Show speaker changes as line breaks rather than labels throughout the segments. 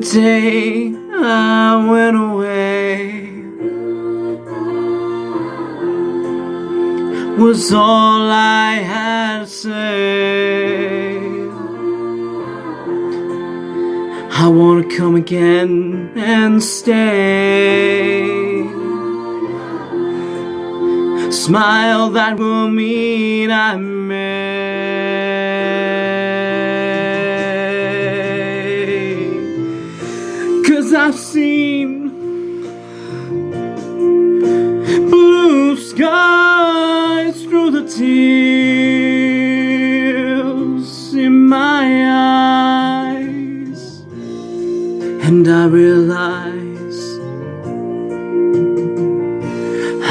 day I went away was all I had to say. I wanna come again and stay. Smile that will mean I may. 'Cause I've seen blue skies through the tears in my eyes, and I realize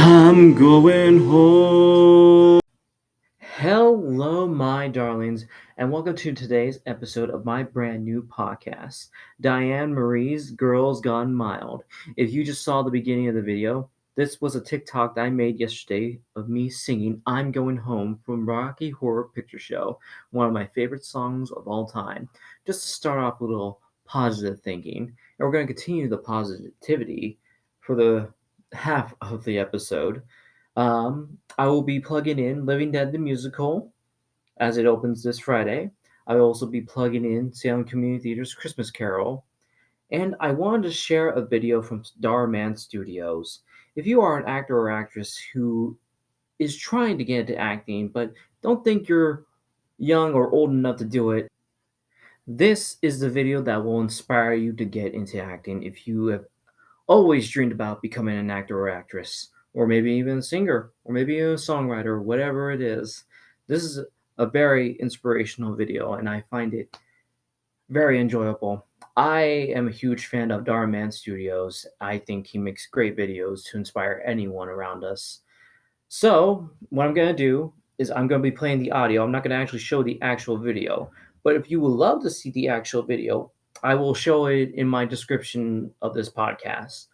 I'm going home. Hello, my darlings, and welcome to today's episode of my brand new podcast, DianeXMarieX Girls Gone Mild. If you just saw the beginning of the video, this was a TikTok that I made yesterday of me singing I'm Going Home from Rocky Horror Picture Show, one of my favorite songs of all time. Just to start off with a little positive thinking, and we're going to continue the positivity for the half of the episode. I will be plugging in Living Dead the Musical as it opens this Friday. I will also be plugging in Salem Community Theater's Christmas Carol. And I wanted to share a video from Starman Studios. If you are an actor or actress who is trying to get into acting but don't think you're young or old enough to do it, this is the video that will inspire you to get into acting if you have always dreamed about becoming an actor or actress, or maybe even a singer, or maybe even a songwriter, whatever it is. This is a very inspirational video, and I find it very enjoyable. I am a huge fan of Darman Studios. I think he makes great videos to inspire anyone around us. So, what I'm going to do is I'm going to be playing the audio. I'm not going to actually show the actual video. But if you would love to see the actual video, I will show it in my description of this podcast.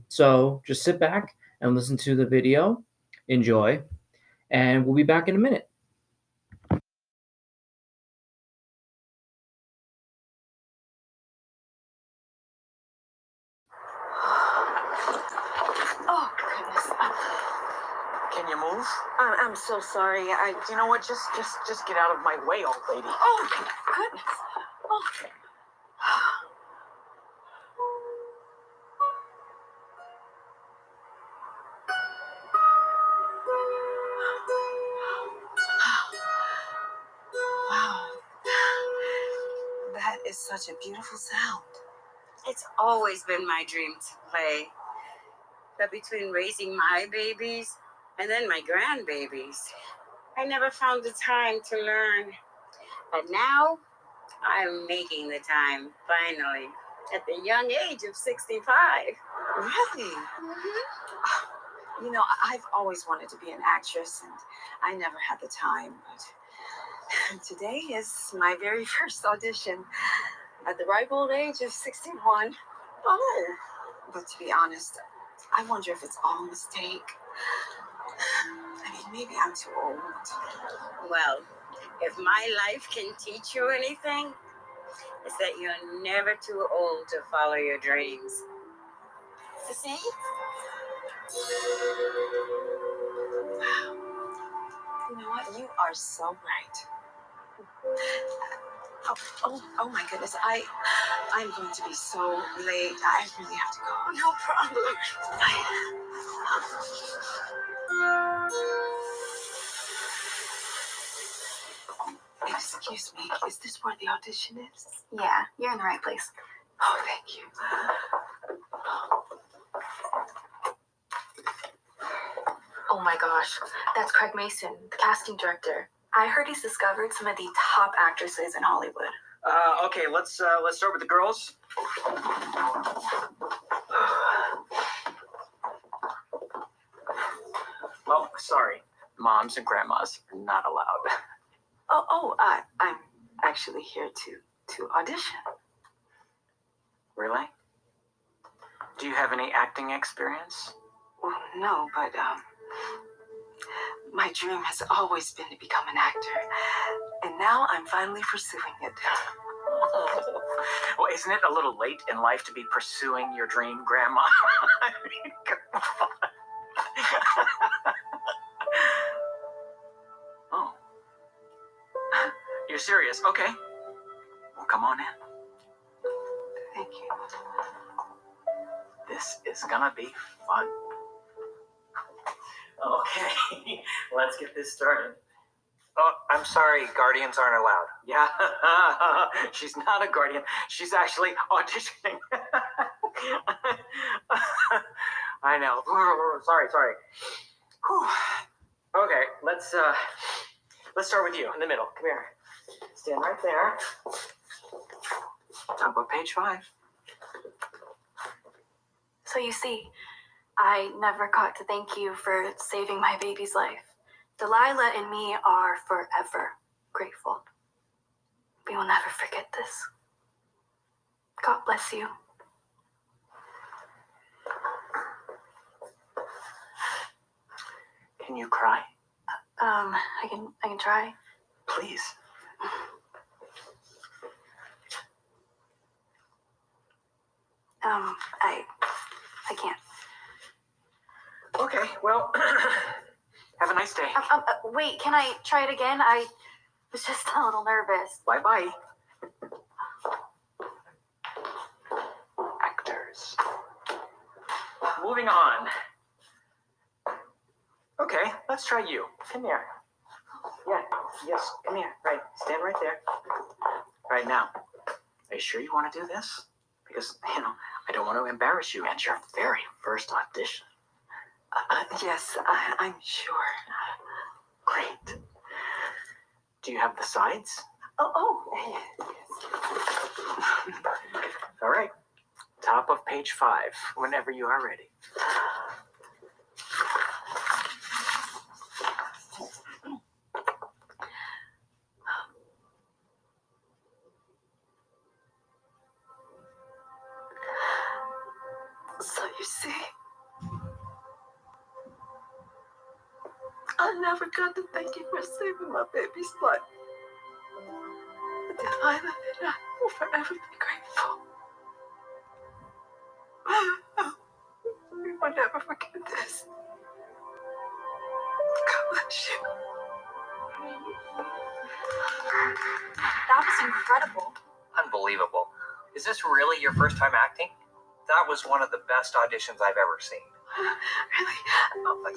So just sit back and listen to the video. Enjoy. And we'll be back in a minute.
Oh, goodness.
Can you move?
I'm so sorry.
You know what? Just get out of my way, old lady.
Oh, goodness. Oh. Wow. That is such a beautiful sound. It's always been my dream to play. But between raising my babies and then my grandbabies, I never found the time to learn. But now, I'm making the time, finally, at the young age of 65.
Really?
Mm-hmm.
You know, I've always wanted to be an actress, and I never had the time. But today is my very first audition at the ripe old age of 61.
Oh.
But to be honest, I wonder if it's all a mistake. I mean, maybe I'm too old.
Well, if my life can teach you anything, it's that you're never too old to follow your dreams.
You see?
Wow.
You know what? You are so right. Oh my goodness. I'm going to be so late. I really have to go.
No problem.
Excuse me. Is this where the audition is?
Yeah, you're in the right place.
Oh, thank you.
Oh my gosh, that's Craig Mason, the casting director. I heard he's discovered some of the top actresses in Hollywood.
Okay, let's start with the girls. Oh, sorry. Moms and grandmas are not allowed.
I'm actually here to audition.
Really? Do you have any acting experience?
Well, no, but my dream has always been to become an actor, and now I'm finally pursuing it.
Well, isn't it a little late in life to be pursuing your dream, Grandma? I mean, come on. Oh. You're serious? Okay. Well, come on in.
Thank you.
This is gonna be fun. Okay, let's get this started. Oh, I'm sorry, guardians aren't allowed. Yeah, she's not a guardian. She's actually auditioning. I know. Sorry. Whew. Okay, let's start with you in the middle. Come here. Stand right there. Top of page 5.
So you see, I never got to thank you for saving my baby's life. Delilah and me are forever grateful. We will never forget this. God bless you.
Can you cry?
I can try.
Please.
I can't.
Okay, well, have a nice day.
Wait, can I try it again? I was just a little nervous.
Bye-bye. Actors. Moving on. Okay, let's try you. Come here. Yeah, yes, come here. Right, stand right there. Right now. Are you sure you want to do this? Because, I don't want to embarrass you at your very first audition.
Yes, I'm sure.
Great. Do you have the sides?
Yes.
All right. Top of page 5, whenever you are ready.
So you see, I never got to thank you for saving my baby's life. But Delilah and I will forever be grateful. We will never forget this. God bless you.
That was incredible.
Unbelievable. Is this really your first time acting? That was one of the best auditions I've ever seen.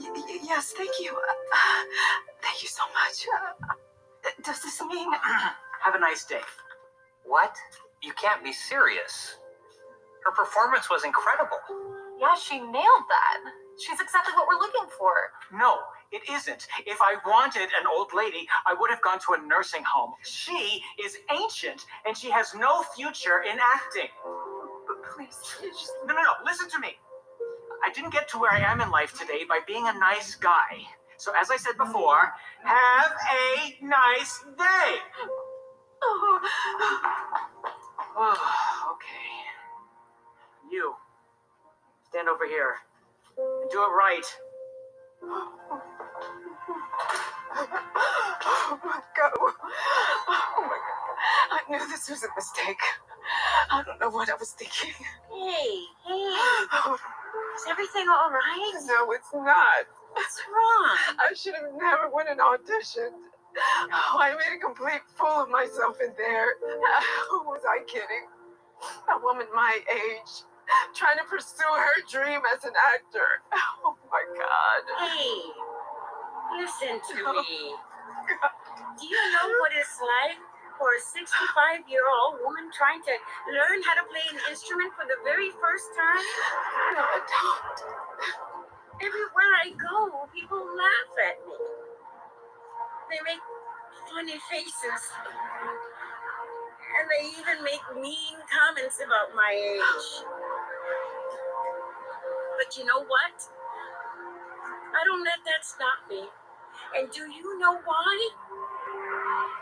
Really? Yes, thank you. Thank you so much. Does this mean...
Have a nice day.
What? You can't be serious. Her performance was incredible.
Yeah, she nailed that. She's exactly what we're looking for.
No, it isn't. If I wanted an old lady, I would have gone to a nursing home. She is ancient, and she has no future in acting.
But please, just...
No, listen to me. I didn't get to where I am in life today by being a nice guy. So as I said before, have a nice day. Oh, okay. You, stand over here and do it right.
Oh my God. I knew this was a mistake. I don't know what I was thinking.
Hey. Is everything all right?
No, it's not.
What's wrong?
I should have never went and auditioned. Oh, I made a complete fool of myself in there. Who was I kidding? A woman my age, trying to pursue her dream as an actor. Oh my God.
Hey, listen to me. Do you know what it's like for a 65-year-old woman trying to learn how to play an instrument for the very first time?
No, I don't.
Everywhere I go, people laugh at me. They make funny faces. And they even make mean comments about my age. But you know what? I don't let that stop me. And do you know why?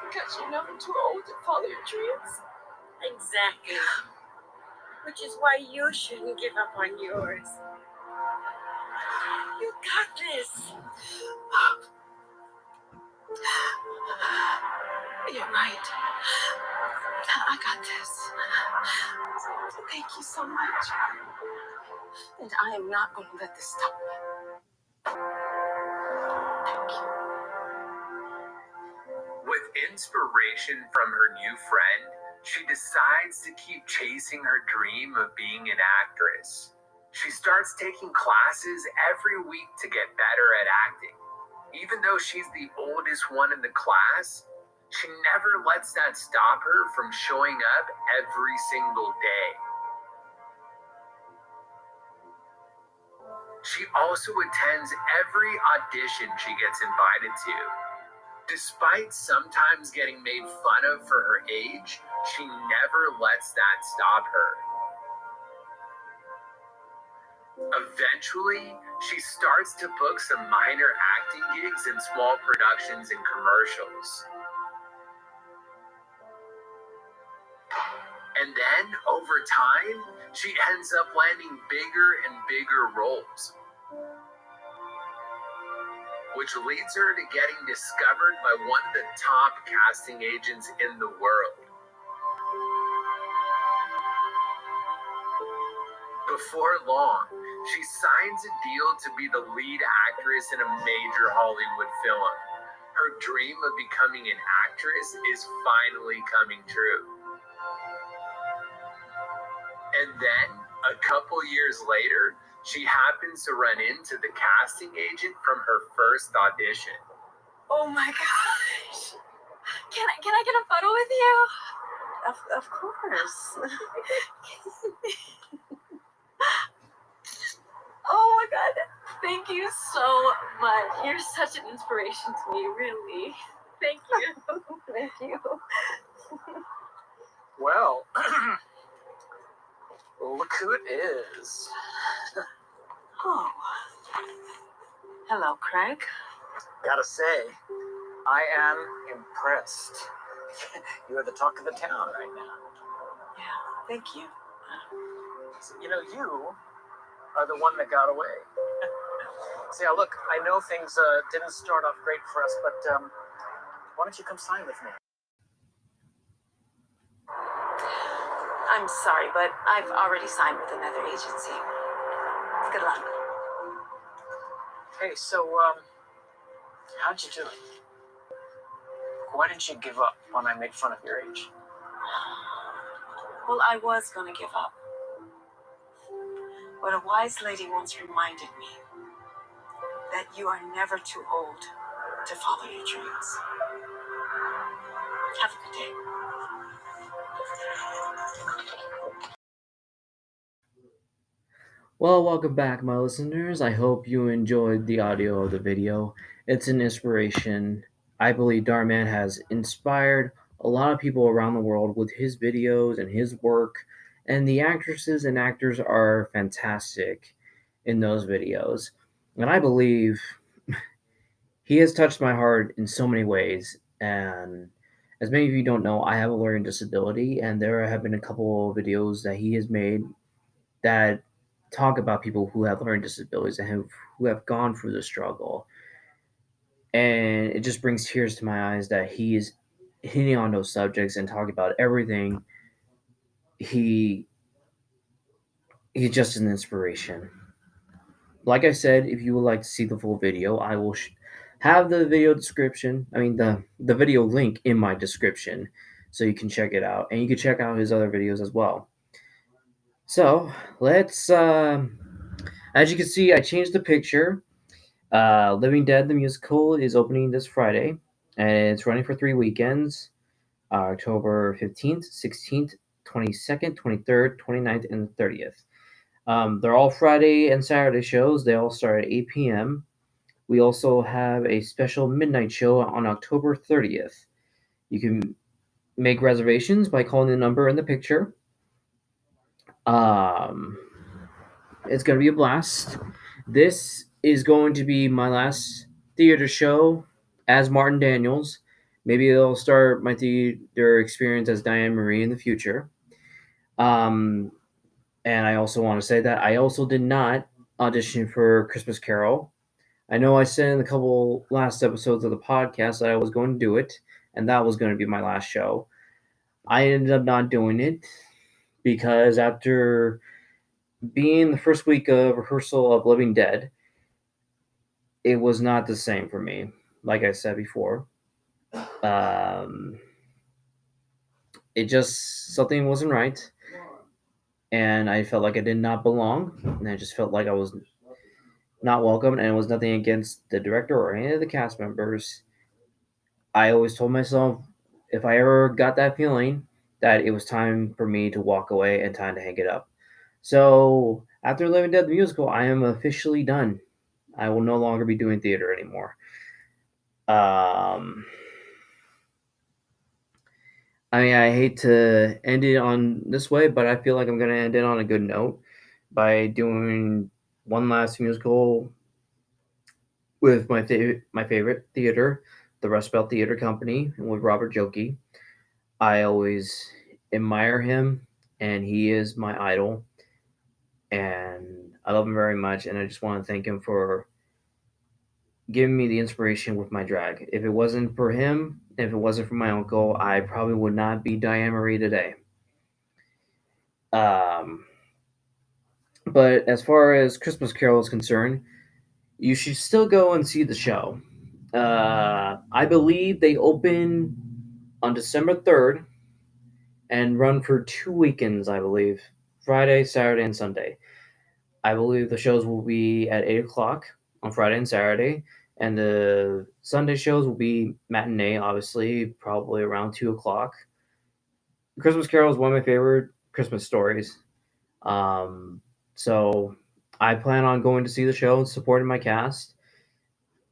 Because you're never too old to follow your dreams.
Exactly. Which is why you shouldn't give up on yours. You got this.
You're right. I got this. Thank you so much. And I am not going to let this stop me. Thank you.
With inspiration from her new friend, she decides to keep chasing her dream of being an actress. She starts taking classes every week to get better at acting. Even though she's the oldest one in the class, she never lets that stop her from showing up every single day. She also attends every audition she gets invited to. Despite sometimes getting made fun of for her age, she never lets that stop her. Eventually, she starts to book some minor acting gigs in small productions and commercials. And then, over time, she ends up landing bigger and bigger roles, which leads her to getting discovered by one of the top casting agents in the world. Before long, she signs a deal to be the lead actress in a major Hollywood film. Her dream of becoming an actress is finally coming true. And then, a couple years later, she happens to run into the casting agent from her first audition.
Oh my gosh. Can I get a photo with you? Of course. Oh my God. Thank you so much. You're such an inspiration to me, really. Thank you. Thank you.
Well, look who it is.
Oh. Hello, Craig.
Gotta say, I am impressed. You are the talk of the town right now.
Yeah, thank you.
You know, you are the one that got away. See, now look, I know things didn't start off great for us, but why don't you come sign with me?
I'm sorry, but I've already signed with another agency. Good luck.
Hey, so, how'd you do it? Why didn't you give up when I made fun of your age?
Well, I was going to give up. But a wise lady once reminded me that you are never too old to follow your dreams. Have a good day.
Well, welcome back, my listeners. I hope you enjoyed the audio of the video. It's an inspiration. I believe Darman has inspired a lot of people around the world with his videos and his work, and the actresses and actors are fantastic in those videos. And I believe he has touched my heart in so many ways. And as many of you don't know, I have a learning disability, and there have been a couple of videos that he has made that talk about people who have learning disabilities and who have gone through the struggle. And it just brings tears to my eyes that he is hitting on those subjects and talking about everything. He he's just an inspiration. Like I said, if you would like to see the full video, I will have the video description. I mean the video link in my description, so you can check it out, and you can check out his other videos as well. So let's. As you can see, I changed the picture. Living Dead the musical is opening this Friday, and it's running for 3 weekends: October 15th, 16th, 22nd, 23rd, 29th, and the 30th. They're all Friday and Saturday shows. They all start at 8 p.m. We also have a special midnight show on October 30th. You can make reservations by calling the number in the picture. It's going to be a blast. This is going to be my last theater show as Martin Daniels. Maybe I'll start my theater experience as Diane Marie in the future. And I also want to say that I also did not audition for Christmas Carol. I know I said in the couple last episodes of the podcast that I was going to do it, and that was going to be my last show. I ended up not doing it because after being the first week of rehearsal of Living Dead, it was not the same for me. Like I said before, um, it just something wasn't right, and I felt like I did not belong, and I just felt like I was not welcome. And it was nothing against the director or any of the cast members. I always told myself if I ever got that feeling that it was time for me to walk away and time to hang it up. So after Living Dead the musical, I am officially done. I will no longer be doing theater anymore. Um, I mean, I hate to end it on this way, but I feel like I'm going to end it on a good note by doing one last musical with my favorite theater, the Rust Belt Theater Company, and with Robert Joki. I always admire him, and he is my idol, and I love him very much. And I just want to thank him for giving me the inspiration with my drag. If it wasn't for him, if it wasn't for my uncle, I probably would not be Diane Marie today. Um, but as far as Christmas Carol is concerned, you should still go and see the show. I believe they open on December 3rd and run for 2 weekends, I believe. Friday, Saturday, and Sunday. I believe the shows will be at 8 o'clock on Friday and Saturday, and the Sunday shows will be matinee, obviously, probably around 2 o'clock. Christmas Carol is one of my favorite Christmas stories. Um, so I plan on going to see the show and supporting my cast.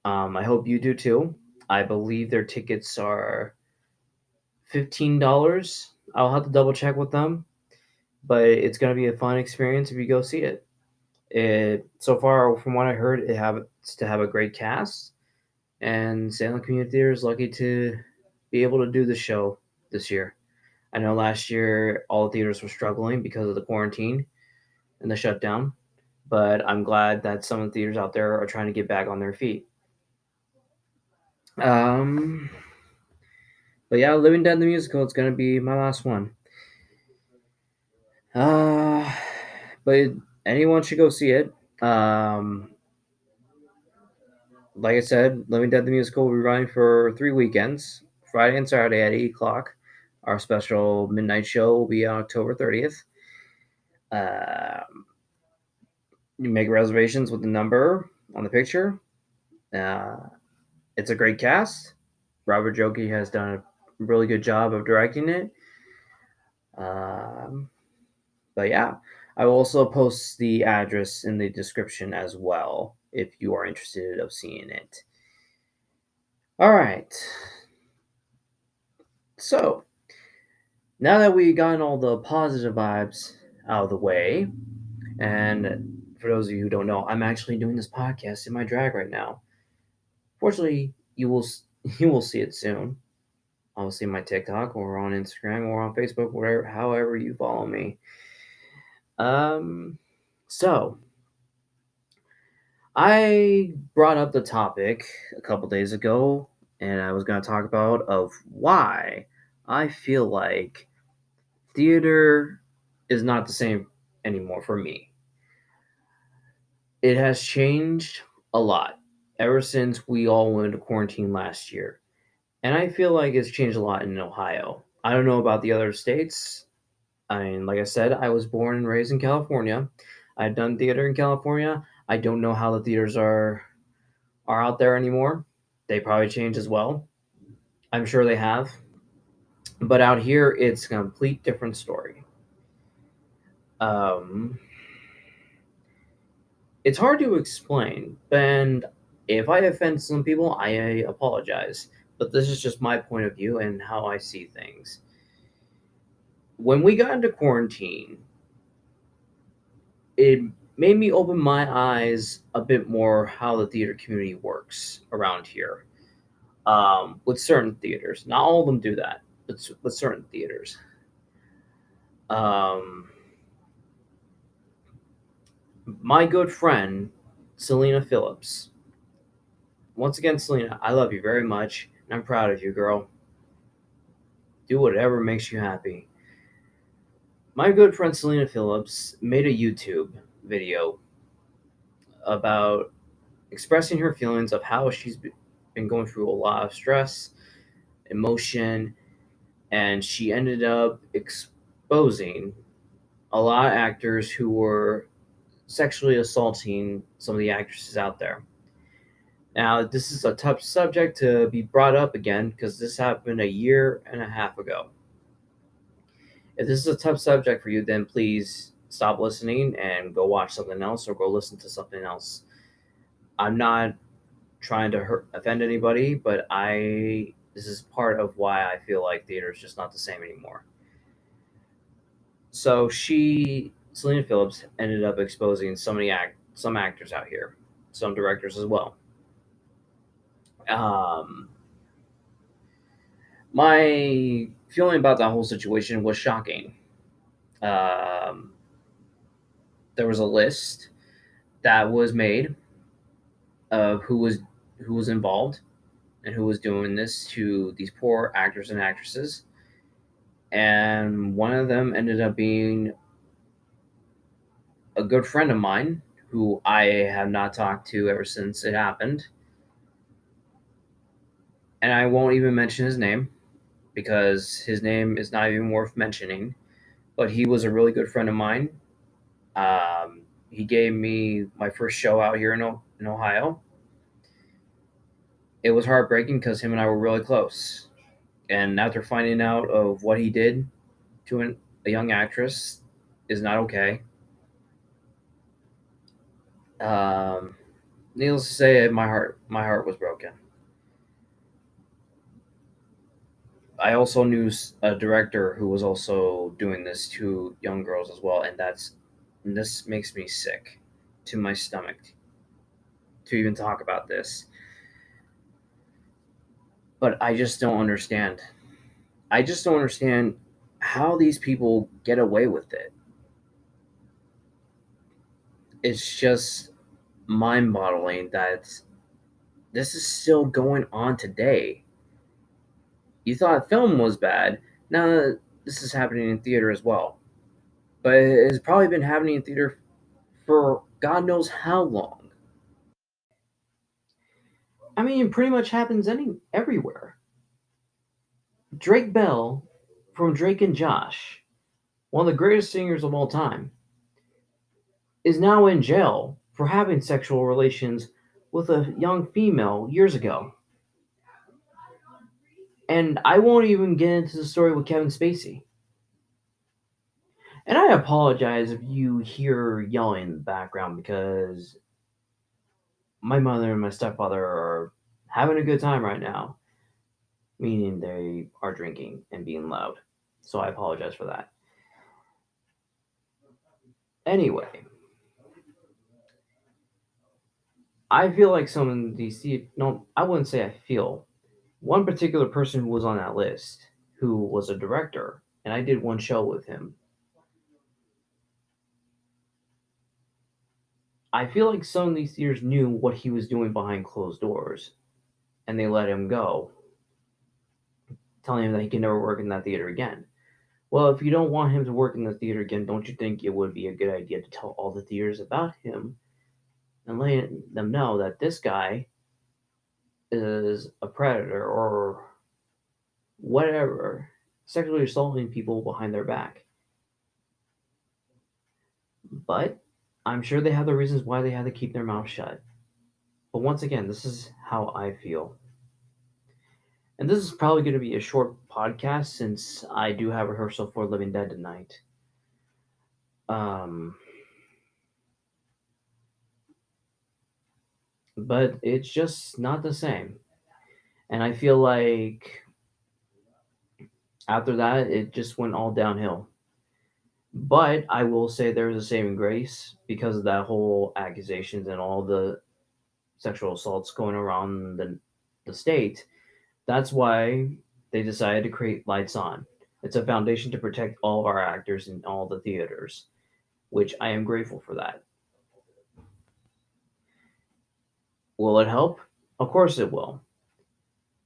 I hope you do too. I believe their tickets are $15. I'll have to double check with them, but it's going to be a fun experience if you go see it. So far, from what I heard, it's to have a great cast, and Salem Community Theater is lucky to be able to do the show this year. I know last year all the theaters were struggling because of the quarantine and the shutdown, but I'm glad that some of the theaters out there are trying to get back on their feet. Um, but yeah, Living Dead the musical is gonna be my last one. Uh, but anyone should go see it. Like I said, Living Dead the musical will be running for 3 weekends, Friday and Saturday at 8 o'clock. Our special midnight show will be on October 30th. You make reservations with the number on the picture. Uh, it's a great cast. Robert Joki has done a really good job of directing it. Um, but yeah, I will also post the address in the description as well if you are interested of seeing it. All right. So now that we gotten all the positive vibes out of the way, and for those of you who don't know, I'm actually doing this podcast in my drag right now. Fortunately, you will see it soon. Obviously, my TikTok or on Instagram or on Facebook, whatever, however you follow me. So I brought up the topic a couple days ago, and I was going to talk about of why I feel like theater is not the same anymore for me. It has changed a lot ever since we all went into quarantine last year. And I feel like it's changed a lot in Ohio. I don't know about the other states. I mean, like I said, I was born and raised in California. I've done theater in California. I don't know how the theaters are out there anymore. They probably changed as well. I'm sure they have. But out here, it's a complete different story. Um, it's hard to explain, and if I offend some people, I apologize. But this is just my point of view and how I see things. When we got into quarantine, it made me open my eyes a bit more how the theater community works around here. With certain theaters, not all of them do that, but with certain theaters. Um, my good friend, Selena Phillips. Once again, Selena, I love you very much, and I'm proud of you, girl. Do whatever makes you happy. My good friend Selena Phillips made a YouTube video about expressing her feelings of how she's been going through a lot of stress, emotion, and she ended up exposing a lot of actors who were sexually assaulting some of the actresses out there. Now, this is a tough subject to be brought up again because this happened a year and a half ago. If this is a tough subject for you, then please stop listening and go watch something else or go listen to something else. I'm not trying to offend anybody, but this is part of why I feel like theater is just not the same anymore. So Selena Phillips, ended up exposing some actors out here, some directors as well. Um, my feeling about that whole situation was shocking. Um, there was a list that was made of who was involved and who was doing this to these poor actors and actresses, and one of them ended up being a good friend of mine who I have not talked to ever since it happened. And I won't even mention his name because his name is not even worth mentioning. But he was a really good friend of mine. He gave me my first show out here in Ohio. It was heartbreaking because him and I were really close. And after finding out of what he did to a young actress is not okay. Um, Needless to say, my heart was broken. I also knew a director who was also doing this to young girls as well, and this makes me sick to my stomach to even talk about this. But I just don't understand. I just don't understand how these people get away with it. It's just mind-boggling that this is still going on today. You thought film was bad. Now this is happening in theater as well. But it's probably been happening in theater for God knows how long. I mean, it pretty much happens everywhere. Drake Bell from Drake and Josh, one of the greatest singers of all time, is now in jail for having sexual relations with a young female years ago. And I won't even get into the story with Kevin Spacey. And I apologize if you hear yelling in the background because my mother and my stepfather are having a good time right now, meaning they are drinking and being loud. So I apologize for that. Anyway, I feel like some of these, no, I wouldn't say I feel. One particular person who was on that list, who was a director, and I did one show with him. I feel like some of these theaters knew what he was doing behind closed doors, and they let him go, telling him that he can never work in that theater again. Well, if you don't want him to work in the theater again, don't you think it would be a good idea to tell all the theaters about him and letting them know that this guy is a predator or whatever, sexually assaulting people behind their back? But I'm sure they have the reasons why they had to keep their mouth shut. But once again, this is how I feel. And this is probably going to be a short podcast since I do have rehearsal for Living Dead tonight. Um, but it's just not the same. And I feel like after that, it just went all downhill. But I will say there was a saving grace because of that whole accusations and all the sexual assaults going around the state. That's why they decided to create Lights On. It's a foundation to protect all of our actors in all the theaters, which I am grateful for that. Will it help? Of course it will.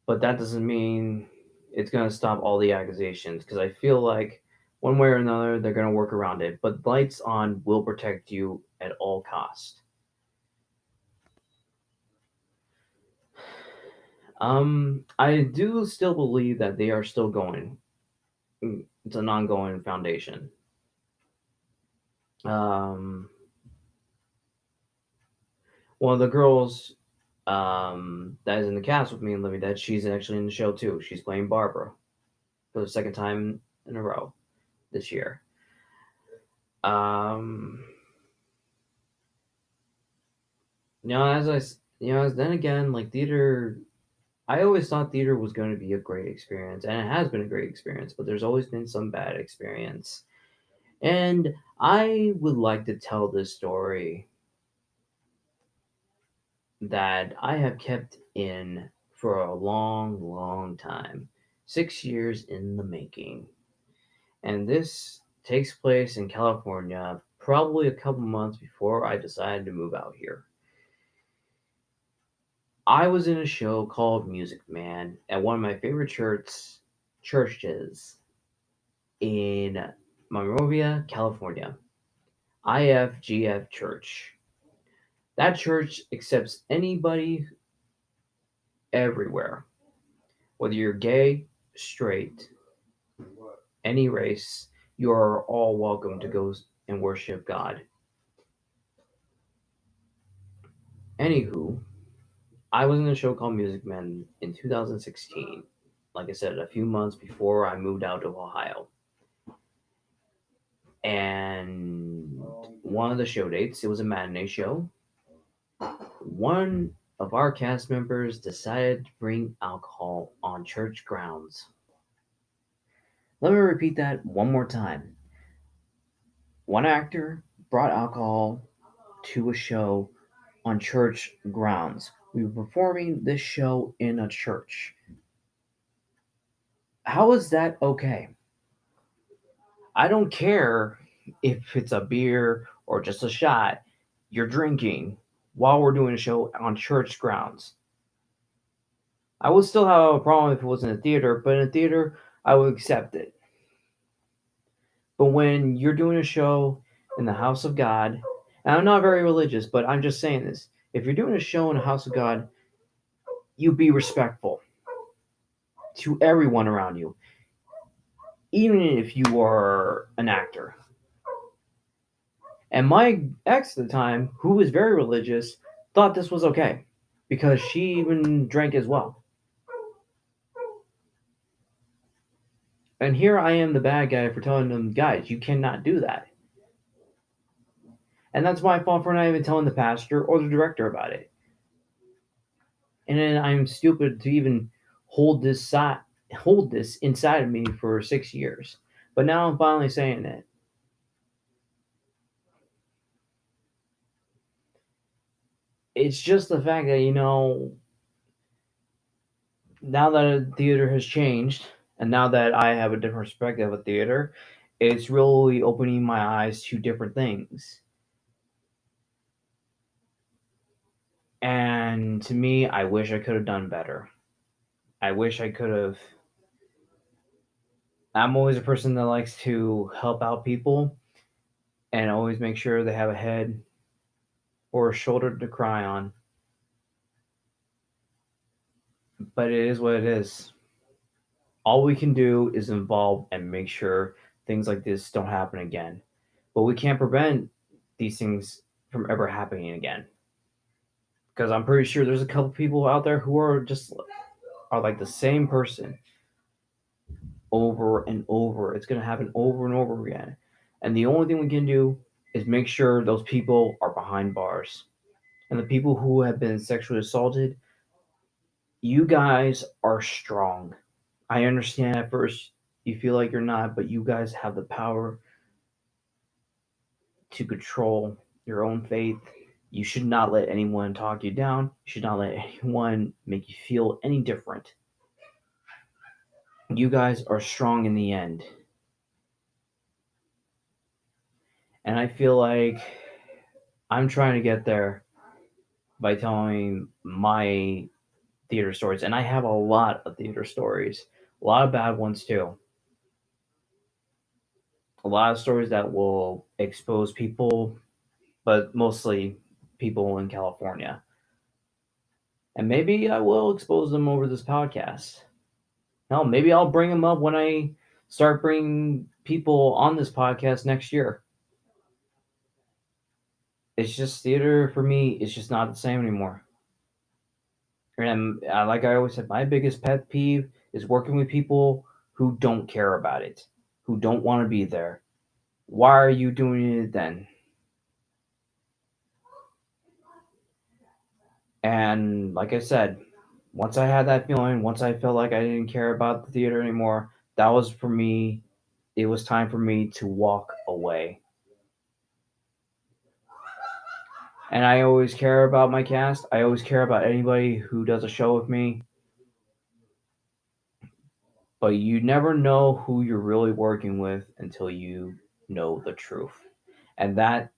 But that doesn't mean it's going to stop all the accusations, because I feel like one way or another they're going to work around it. But lights on will protect you at all costs. I do still believe that they are still going. It's an ongoing foundation. Um, one of the girls that is in the cast with me and Living Dead, she's actually in the show too. She's playing Barbara for the second time in a row this year. Um, then again, like theater, I always thought theater was going to be a great experience, and it has been a great experience. But there's always been some bad experience, and I would like to tell this story that I have kept in for a long, long time. 6 years in the making. And this takes place in California probably a couple months before I decided to move out here. I was in a show called Music Man at one of my favorite churches in Monrovia, California. IFGF Church. That church accepts anybody everywhere, whether you're gay, straight, any race, you are all welcome to go and worship God. Anywho, I was in a show called Music Man in 2016. Like I said, a few months before I moved out to Ohio. And one of the show dates, it was a matinee show. One of our cast members decided to bring alcohol on church grounds. Let me repeat that one more time. One actor brought alcohol to a show on church grounds. We were performing this show in a church. How is that okay? I don't care if it's a beer or just a shot you're drinking while we're doing a show on church grounds. I would still have a problem if it was in a theater, but in a theater, I would accept it. But when you're doing a show in the house of God, and I'm not very religious, but I'm just saying this. If you're doing a show in the house of God, you be respectful to everyone around you, even if you are an actor. And my ex at the time, who was very religious, thought this was okay because she even drank as well. And here I am, the bad guy, for telling them, guys, you cannot do that. And that's my fault for not even telling the pastor or the director about it. And then I'm stupid to even hold this inside of me for 6 years. But now I'm finally saying it. It's just the fact that, now that theater has changed, and now that I have a different perspective of theater, it's really opening my eyes to different things. And to me, I wish I could have done better. I wish I could have. I'm always a person that likes to help out people and always make sure they have a head or a shoulder to cry on. But it is what it is. All we can do is involve and make sure things like this don't happen again. But we can't prevent these things from ever happening again. Because I'm pretty sure there's a couple people out there who are like the same person over and over. It's going to happen over and over again. And the only thing we can do is make sure those people are behind bars. And the people who have been sexually assaulted, you guys are strong. I understand at first you feel like you're not, but you guys have the power to control your own faith. You should not let anyone talk you down. You should not let anyone make you feel any different. You guys are strong in the end. And I feel like I'm trying to get there by telling my theater stories. And I have a lot of theater stories. A lot of bad ones too. A lot of stories that will expose people, but mostly people in California. And maybe I will expose them over this podcast. Hell, maybe I'll bring them up when I start bringing people on this podcast next year. It's just theater for me. It's just not the same anymore. And like I always said, my biggest pet peeve is working with people who don't care about it, who don't want to be there. Why are you doing it then? And like I said, once I had that feeling, once I felt like I didn't care about the theater anymore, that was for me. It was time for me to walk away. And I always care about my cast. I always care about anybody who does a show with me. But you never know who you're really working with until you know the truth. And that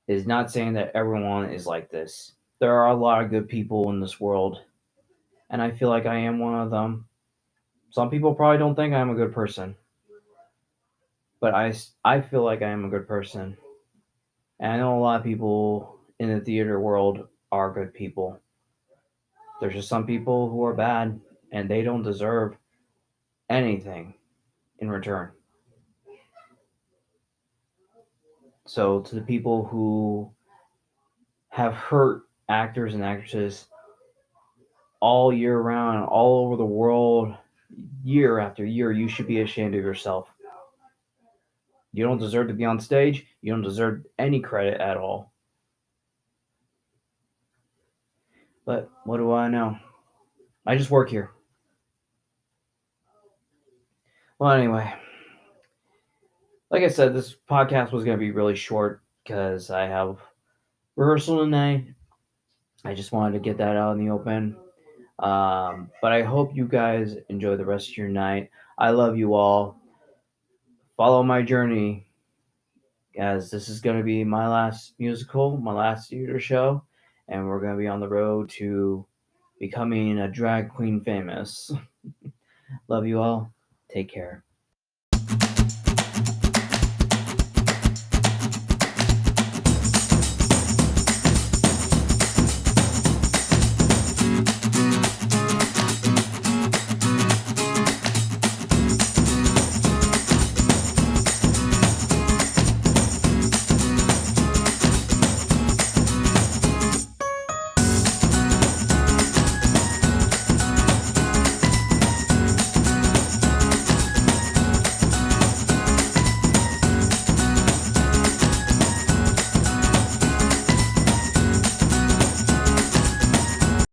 is not saying that everyone is like this. There are a lot of good people in this world, and I feel like I am one of them. Some people probably don't think I'm a good person, but I feel like I am a good person. And I know a lot of people in the theater world are good people. There's just some people who are bad, and they don't deserve anything in return. So, to the people who have hurt actors and actresses all year round, all over the world, year after year, you should be ashamed of yourself. You don't deserve to be on stage. You don't deserve any credit at all. But what do I know? I just work here. Well, anyway, like I said, this podcast was going to be really short because I have rehearsal tonight. I just wanted to get that out in the open. But I hope you guys enjoy the rest of your night. I love you all. Follow my journey, as this is going to be my last musical, my last theater show, and we're going to be on the road to becoming a drag queen famous. Love you all. Take care.